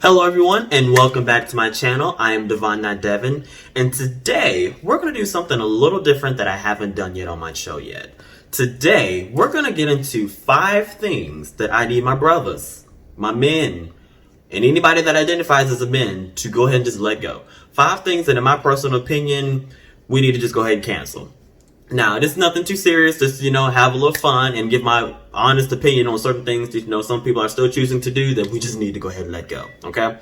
Hello everyone and welcome back to my channel. I am Devon, not Devin, and today we're going to do something a little different that I haven't done yet on my show yet. Today we're going to get into 5 things that I need my brothers, my men, and anybody that identifies as a man to go ahead and just let go. 5 things that in my personal opinion we need to just go ahead and cancel. Now, this is nothing too serious, just, have a little fun and give my honest opinion on certain things that, some people are still choosing to do that we just need to go ahead and let go, okay?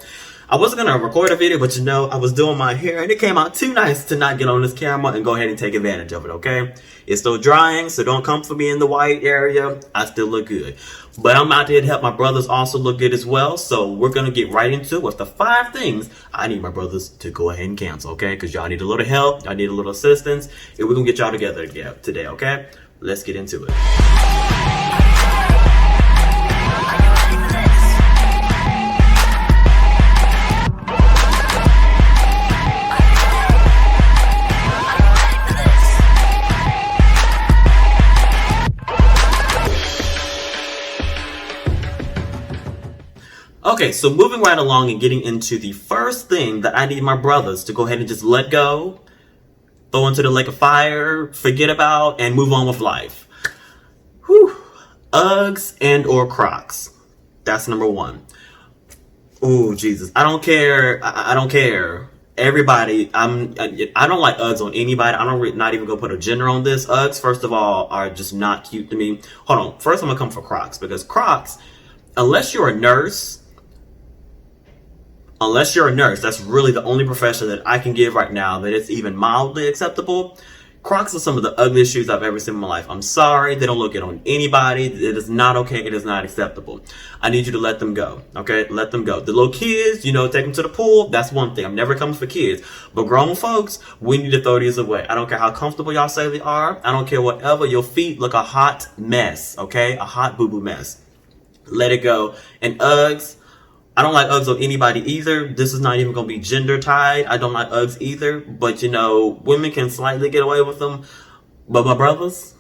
I wasn't going to record a video, but I was doing my hair and it came out too nice to not get on this camera and go ahead and take advantage of it, okay? It's still drying, so don't come for me in the white area. I still look good. But I'm out here to help my brothers also look good as well, so we're going to get right into it with the 5 things I need my brothers to go ahead and cancel, okay? Because y'all need a little help, y'all need a little assistance, and we're going to get y'all together today, okay? Let's get into it. Okay, so moving right along and getting into the first thing that I need my brothers to go ahead and just let go, throw into the lake of fire, forget about, and move on with life. Whew. Uggs and or Crocs. That's number 1. Ooh, Jesus. I don't care. I don't care. Everybody, I don't like Uggs on anybody. I don't not even go put a gender on this. Uggs, first of all, are just not cute to me. Hold on. First, I'm going to come for Crocs because Crocs, unless you're a nurse, that's really the only profession that I can give right now that it's even mildly acceptable. Crocs are some of the ugliest shoes I've ever seen in my life. I'm sorry, they don't look good on anybody. It is not okay, it is not acceptable. I need you to let them go, okay? Let them go. The little kids, take them to the pool, that's one thing. I'm never coming for kids. But grown folks, we need to throw these away. I don't care how comfortable y'all say they are. I don't care whatever. Your feet look a hot mess, okay? A hot boo-boo mess. Let it go. And Uggs, I don't like Uggs on anybody either. This is not even going to be gender tied. I don't like Uggs either. But, women can slightly get away with them. But my brothers,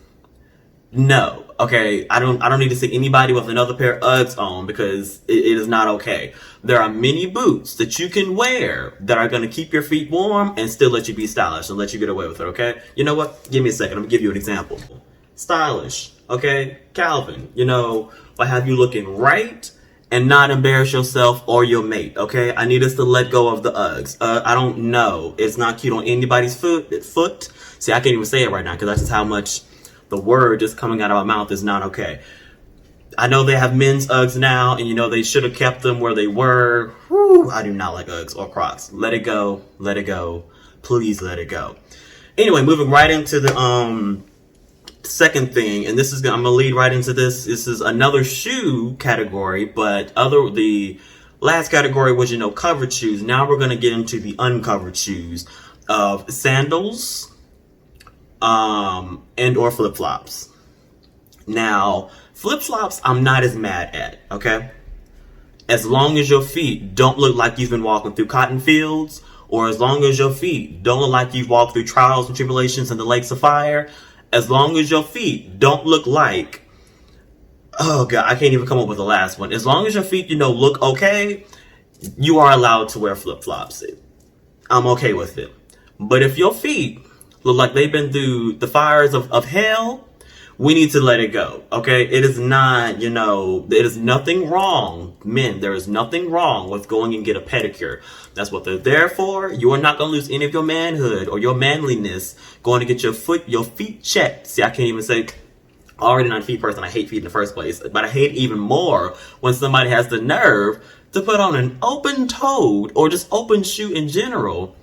no. Okay, I don't need to see anybody with another pair of Uggs on because it is not okay. There are many boots that you can wear that are going to keep your feet warm and still let you be stylish and let you get away with it, okay? You know what? Give me a second. I'm going to give you an example. Stylish, okay? Calvin, will have you looking right and not embarrass yourself or your mate, okay? I need us to let go of the Uggs. I don't know. It's not cute on anybody's foot. See, I can't even say it right now because that's just how much the word just coming out of my mouth is not okay. I know they have men's Uggs now, and they should have kept them where they were. Whew, I do not like Uggs or Crocs. Let it go. Let it go. Please let it go. Anyway, moving right into the second thing, and I'm gonna lead right into this. This is another shoe category, but the last category was covered shoes. Now we're gonna get into the uncovered shoes of sandals, and or flip flops. Now flip flops, I'm not as mad at. Okay, as long as your feet don't look like you've been walking through cotton fields, or as long as your feet don't look like you've walked through trials and tribulations in the lakes of fire. As long as your feet don't look like, oh God, I can't even come up with the last one. As long as your feet, look okay, you are allowed to wear flip-flops. I'm okay with it. But if your feet look like they've been through the fires of hell, we need to let it go, okay? It is not, there is nothing wrong. Men, there is nothing wrong with going and get a pedicure. That's what they're there for. You are not going to lose any of your manhood or your manliness going to get your feet checked. See, I can't even say, already not a feet person. I hate feet in the first place. But I hate even more when somebody has the nerve to put on an open-toed or just open shoe in general,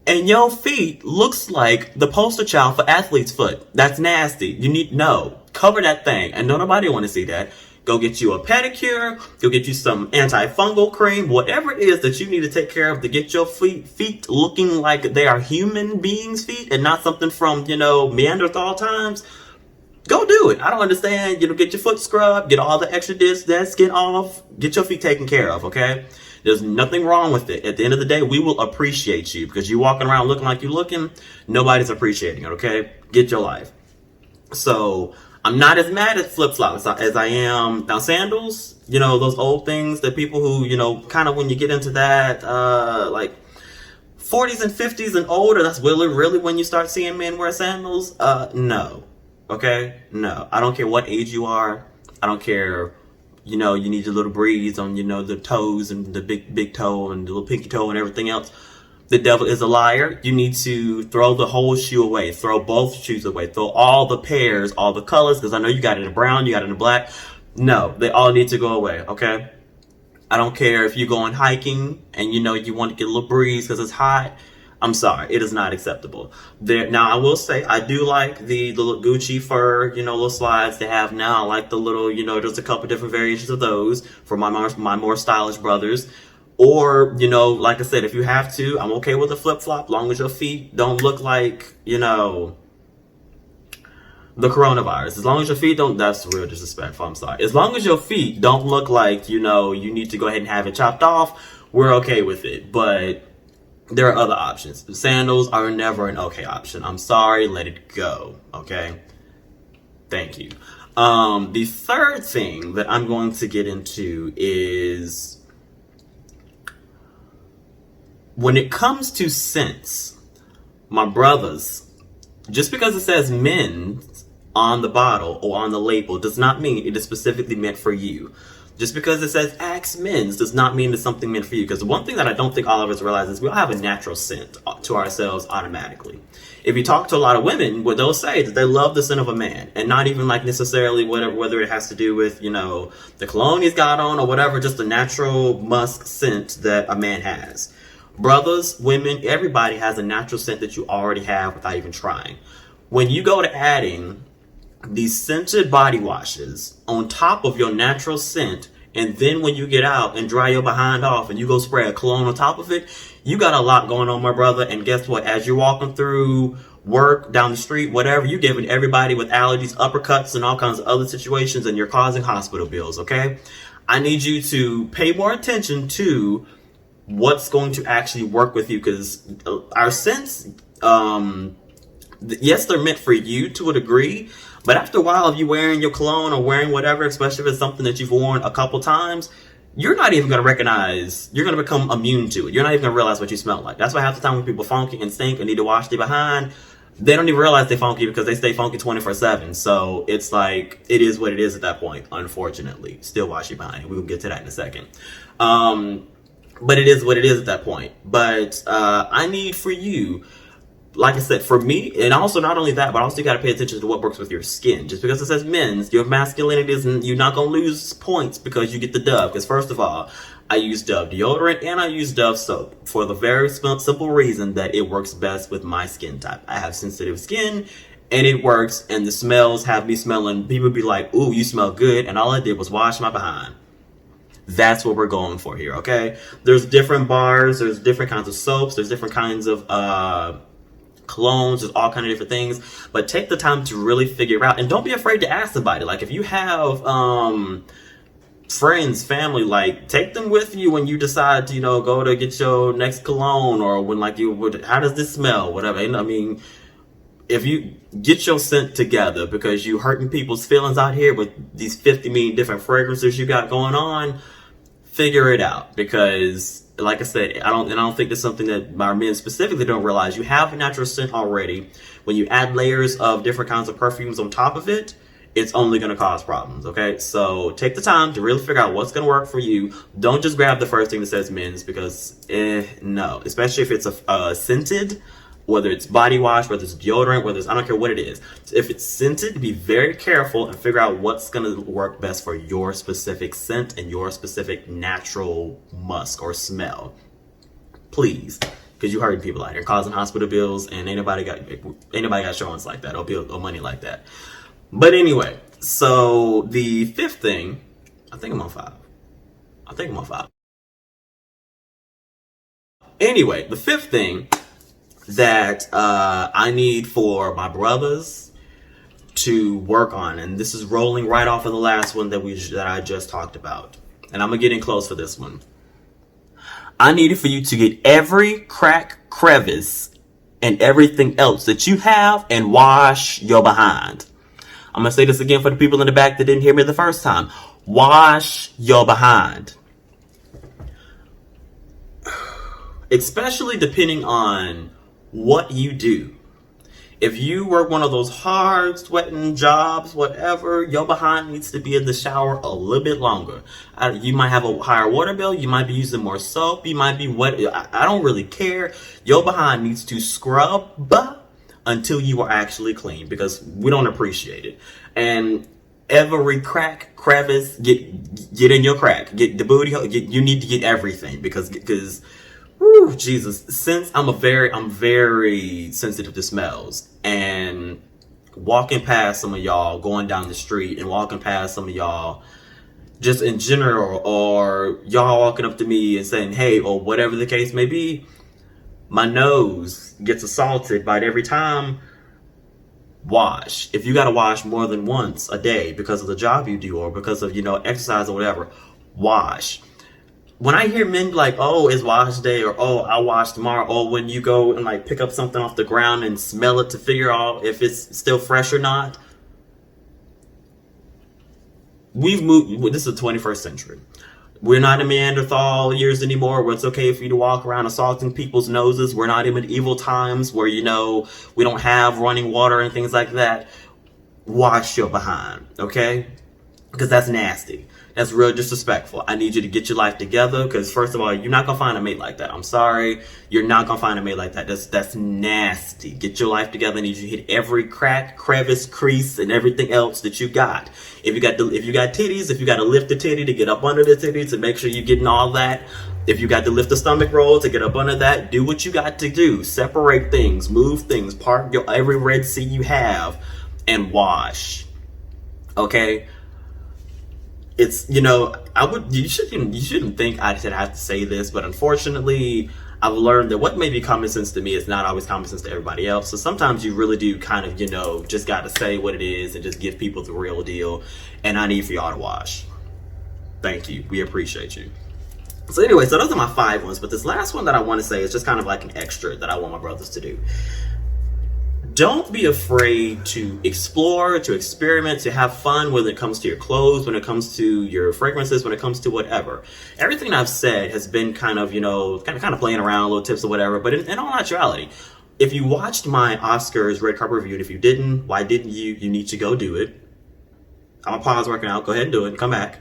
and your feet looks like the poster child for athlete's foot. That's nasty. Cover that thing. And don't nobody want to see that. Go get you a pedicure. Go get you some antifungal cream. Whatever it is that you need to take care of to get your feet looking like they are human beings' feet and not something from, Neanderthal times. Go do it. I don't understand. Get your foot scrubbed. Get all the extra dead skin off. Get your feet taken care of, okay? There's nothing wrong with it. At the end of the day, we will appreciate you because you walking around looking like you're looking. Nobody's appreciating it, okay? Get your life. So I'm not as mad at flip flops as I am now sandals. You know, those old things that people who, you know, kind of when you get into that, like 40s and 50s and older, that's really when you start seeing men wear sandals. No. Okay? No. I don't care what age you are. I don't care, you know, you need your little breeze on, you know, the toes and the big toe and the little pinky toe and everything else. The devil is a liar. You need to throw the whole shoe away. Throw both shoes away. Throw all the pairs, all the colors, because I know you got it in brown, you got it in black. No, they all need to go away, okay? I don't care if you're going hiking and, you know, you want to get a little breeze because it's hot. I'm sorry, it is not acceptable. Now, I will say, I do like the little Gucci fur, you know, little slides they have now. I like the little, you know, there's a couple different variations of those for my more stylish brothers. Or, you know, like I said, if you have to, I'm okay with a flip-flop, long as your feet don't look like, you know, the coronavirus. As long as your feet don't, that's real disrespectful, I'm sorry. As long as your feet don't look like, you know, you need to go ahead and have it chopped off, we're okay with it. But there are other options. Sandals are never an okay option. I'm sorry, let it go, okay? Thank you. The third thing that I'm going to get into is, when it comes to scents, my brothers, just because it says men's on the bottle or on the label does not mean it is specifically meant for you. Just because it says Axe Men's does not mean it's something meant for you. Because one thing that I don't think all of us realize is we all have a natural scent to ourselves automatically. If you talk to a lot of women, what they'll say is that they love the scent of a man, and not even like necessarily whether it has to do with, you know, the cologne he's got on or whatever, just the natural musk scent that a man has. Brothers, women, everybody has a natural scent that you already have without even trying. When you go to adding these scented body washes on top of your natural scent, and then when you get out and dry your behind off and you go spray a cologne on top of it, you got a lot going on, my brother. And guess what? As you're walking through work, down the street, whatever, you're giving everybody with allergies uppercuts and all kinds of other situations, and you're causing hospital bills, okay? I need you to pay more attention to what's going to actually work with you, because our scents, yes, they're meant for you to a degree, but after a while, if you're wearing your cologne or wearing whatever, especially if it's something that you've worn a couple times, you're not even going to recognize, you're going to become immune to it. You're not even going to realize what you smell like. That's why half the time when people funky and stink and need to wash their behind, they don't even realize they're funky because they stay funky 24/7. So it's like, it is what it is at that point, unfortunately. Still wash your behind. We will get to that in a second. But it is what it is at that point. But I need for you, like I said, for me, and also not only that, but also you got to pay attention to what works with your skin. Just because it says men's, your masculinity isn't, you're not going to lose points because you get the Dove. Because first of all, I use Dove deodorant and I use Dove soap for the very simple reason that it works best with my skin type. I have sensitive skin and it works, and the smells have me smelling. People be like, ooh, you smell good. And all I did was wash my behind. That's what we're going for here, okay? There's different bars, there's different kinds of soaps, there's different kinds of colognes, there's all kind of different things. But take the time to really figure out, and don't be afraid to ask somebody. Like if you have friends, family, like take them with you when you decide to, you know, go to get your next cologne, or when like you would, how does this smell, whatever. And I mean, if you get your scent together, because you hurting people's feelings out here with these 50 million different fragrances you got going on, figure it out. Because like I said, I don't think it's something that our men specifically don't realize. You have a natural scent already. When you add layers of different kinds of perfumes on top of it, it's only going to cause problems, okay? So take the time to really figure out what's going to work for you. Don't just grab the first thing that says men's, because no, especially if it's a scented, whether it's body wash, whether it's deodorant, whether it's, I don't care what it is. If it's scented, be very careful and figure out what's going to work best for your specific scent and your specific natural musk or smell. Please, because you're hurting people out here, causing hospital bills, and ain't nobody got insurance like that or money like that. But anyway, so the fifth thing, I think I'm on five. Anyway, the fifth thing that I need for my brothers to work on, and this is rolling right off of the last one that I just talked about, and I'm gonna get in close for this one. I need for you to get every crack, crevice, and everything else that you have and wash your behind. I'm going to say this again for the people in the back that didn't hear me the first time. Wash your behind. Especially depending on what you do. If you work one of those hard, sweating jobs, whatever, your behind needs to be in the shower a little bit longer. You might have a higher water bill. You might be using more soap. You might be wet. I don't really care. Your behind needs to scrub until you are actually clean, because we don't appreciate it. And every crack, crevice, get in your crack. Get the booty. You need to get everything because. Whew, Jesus, since I'm very sensitive to smells, and walking past some of y'all going down the street and walking past some of y'all just in general, or y'all walking up to me and saying, hey, or whatever the case may be, my nose gets assaulted by it every time. Wash. If you got to wash more than once a day because of the job you do or because of, exercise or whatever, wash. When I hear men like, oh, it's wash day, or oh, I'll wash tomorrow, or when you go and like pick up something off the ground and smell it to figure out if it's still fresh or not. We've moved, this is the 21st century. We're not in Neanderthal years anymore where it's okay for you to walk around assaulting people's noses. We're not in medieval times where, we don't have running water and things like that. Wash your behind, okay? Because that's nasty. That's real disrespectful. I need you to get your life together, because first of all, you're not going to find a mate like that. I'm sorry. You're not going to find a mate like that. That's nasty. Get your life together. I need you to hit every crack, crevice, crease, and everything else that you got. If you got titties, if you got to lift the titty to get up under the titty to make sure you're getting all that. If you got to lift the stomach roll to get up under that, do what you got to do. Separate things, move things, park your every Red Sea you have, and wash. Okay? It's, you shouldn't think I should have to say this, but unfortunately, I've learned that what may be common sense to me is not always common sense to everybody else. So sometimes you really do kind of, just got to say what it is and just give people the real deal. And I need for y'all to wash. Thank you. We appreciate you. So anyway, so those are my 5 ones. But this last one that I want to say is just kind of like an extra that I want my brothers to do. Don't be afraid to explore, to experiment, to have fun when it comes to your clothes, when it comes to your fragrances, when it comes to whatever. Everything I've said has been kind of playing around, little tips or whatever. But in all actuality, if you watched my Oscars red carpet review, and if you didn't, why didn't you? You need to go do it. I'm gonna pause working out. Go ahead and do it and come back.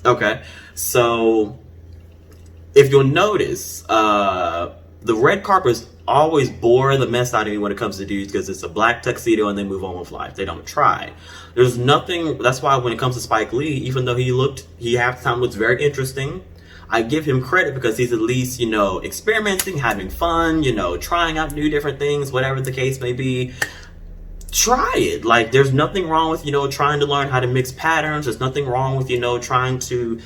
Okay, so if you'll notice, the red carpets always bore the mess out of me when it comes to dudes, because it's a black tuxedo and they move on with life. They don't try. There's nothing. That's why when it comes to Spike Lee, even though he half the time looks very interesting, I give him credit because he's at least, experimenting, having fun, trying out new different things, whatever the case may be. Try it. Like, there's nothing wrong with, trying to learn how to mix patterns. There's nothing wrong with, trying to,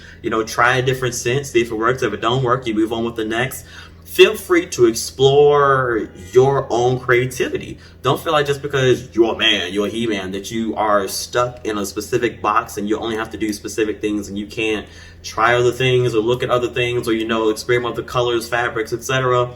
try a different scent, see if it works. If it don't work, you move on with the next. Feel free to explore your own creativity. Don't feel like just because you're a man, you're a he-man, that you are stuck in a specific box and you only have to do specific things and you can't try other things or look at other things or, experiment with the colors, fabrics, etc.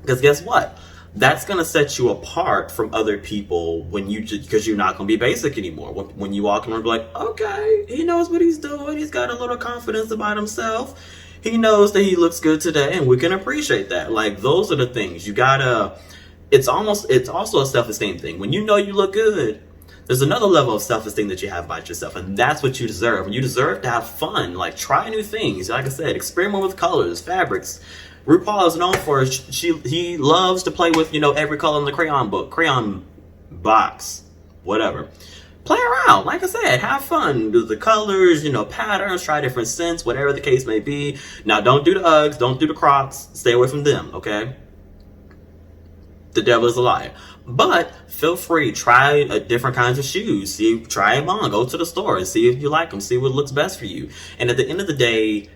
Because guess what? That's going to set you apart from other people because you're not going to be basic anymore. When you walk in and be like, okay, he knows what he's doing. He's got a little confidence about himself. He knows that he looks good today, and we can appreciate that. Like, those are the things you gotta. It's also a self-esteem thing. When you know you look good, there's another level of self-esteem that you have about yourself, and that's what you deserve. And you deserve to have fun. Like, try new things. Like I said, experiment with colors, fabrics. RuPaul is known for he loves to play with every color in the crayon box, whatever. Play around, like I said, have fun. Do the colors, patterns, try different scents, whatever the case may be. Now, don't do the Uggs, don't do the Crocs. Stay away from them, okay? The devil is a liar. But feel free, try different kinds of shoes. Try them on. Go to the store and see if you like them. See what looks best for you. And at the end of the day,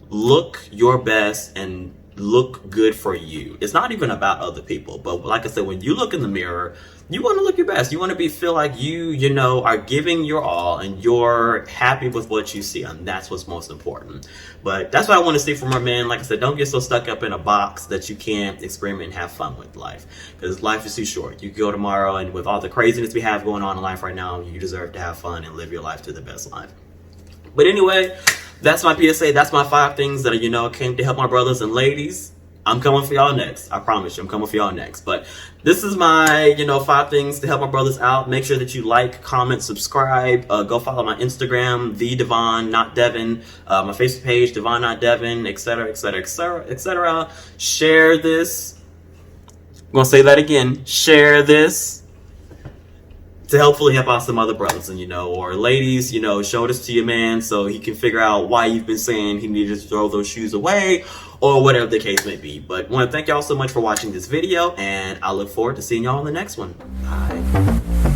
look your best and look good for you. It's not even about other people. But like I said, when you look in the mirror, you want to look your best. You want to feel like you know, are giving your all and you're happy with what you see. And that's what's most important. But that's what I want to see from our men. Like I said, don't get so stuck up in a box that you can't experiment and have fun with life. Because life is too short. You can go tomorrow, and with all the craziness we have going on in life right now, you deserve to have fun and live your life to the best life. But anyway, that's my PSA. That's my 5 things that, you know, came to help my brothers and ladies. I'm coming for y'all next. I promise you, I'm coming for y'all next. But this is my, you know, 5 things to help my brothers out. Make sure that you like, comment, subscribe. Go follow my Instagram, the Devon, not Devin. My Facebook page, Devon, not Devin, etc., etc., etc., etc. Share this. I'm gonna say that again. Share this to hopefully help out some other brothers, and, you know, or ladies, you know, show this to your man so he can figure out why you've been saying he needed to throw those shoes away, or whatever the case may be. But I want to thank y'all so much for watching this video, and I look forward to seeing y'all in the next one. Bye.